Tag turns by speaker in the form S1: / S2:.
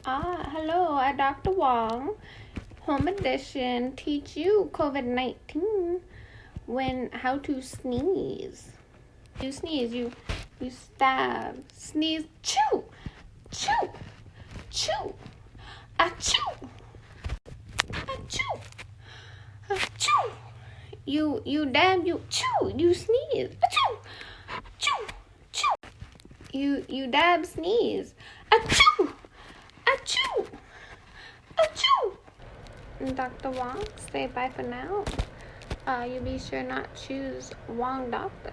S1: Hello, Dr. Wong. Home edition. Teach you COVID-19 how to sneeze. You sneeze, you stab, sneeze, chew, chew, chew, achoo, achoo, achoo. You dab, you chew, you sneeze, achoo, chew, chew. You dab, sneeze, achoo, achoo, achoo. Dr. Wong, say bye for now. You be sure not choose Wong Doctor.